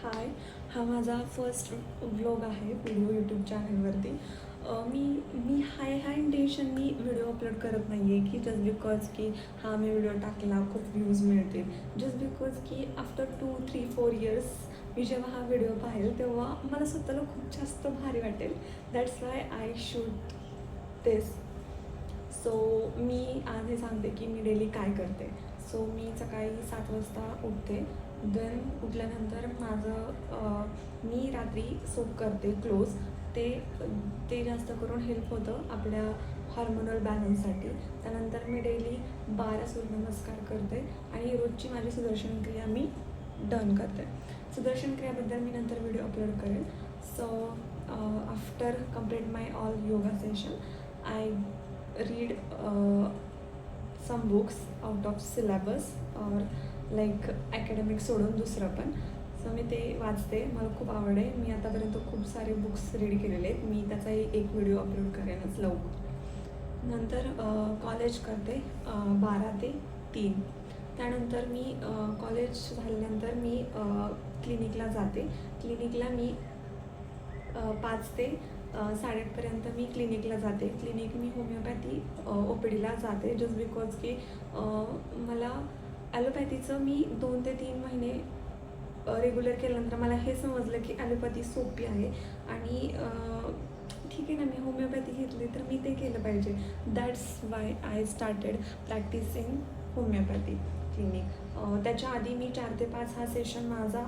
हाय, हा माझा first vlog आहे व्हिडिओ यूट्यूब चॅनलवरती. मी मी हाय इंटेन्शननी व्हिडिओ अपलोड करत नाही आहे की जस्ट बिकॉज की हा मी व्हिडिओ टाकला खूप व्ह्यूज मिळतील. जस्ट बिकॉज की आफ्टर 2-3-4 इयर्स मी जेव्हा हा व्हिडिओ पाहेल तेव्हा मला स्वतःला खूप जास्त भारी वाटेल. That's why I shoot this. So मी आज हे सांगते की मी डेली काय करते. सो मी सकाळी 7 वाजता उठते. देन उठल्यानंतर मी रात्री सोप करते क्लोज. ते जास्त करून हेल्प होतं आपल्या हार्मोनल बॅलन्ससाठी. त्यानंतर मी डेली 12 सूर्यनमस्कार करते आणि रोजची माझी सुदर्शन क्रिया मी डन करते. सुदर्शन क्रियाबद्दल मी नंतर व्हिडिओ अपलोड करेन. So after complete my all yoga session I read some books out of syllabus और लाईक ॲकॅडमिक सोडून दुसरं पण. सो मी ते वाचते, मला खूप आवड आहे. मी आतापर्यंत खूप सारे बुक्स रीड केलेले आहेत. मी त्याचाही एक व्हिडिओ अपलोड करेनच लवकर. नंतर कॉलेज करते 12 ते 3. त्यानंतर मी कॉलेज झाल्यानंतर मी क्लिनिकला जाते. क्लिनिकला मी 5 ते 8:30पर्यंत मी क्लिनिकला जाते. क्लिनिक मी होमिओपॅथी OPDला जाते जस्ट बिकॉज की मला ॲलोपॅथीचं मी 2 ते 3 महिने रेग्युलर केल्यानंतर मला हे समजलं की ॲलोपॅथी सोपी आहे आणि ठीक आहे ना, मी होमिओपॅथी घेतली तर मी ते केलं पाहिजे. That's why I started practicing homeopathy clinic. त्याच्या आधी मी 4 ते 5 हा सेशन माझा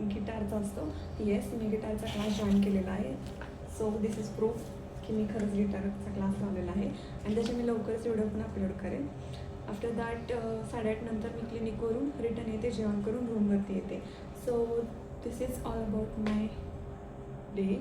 गिटारचा असतो. येस, मी गिटारचा क्लास जॉईन केलेला आहे. सो दिस इज प्रूफ की मी खरंच गिटारचा क्लास लावलेला आहे आणि त्याचे मी लवकरच व्हिडिओ पण अपलोड करेन. आफ्टर दॅट 8:30 नंतर मी क्लिनिकवरून रिटर्न येते, जेवण करून रूमवरती येते. So this is all about my day.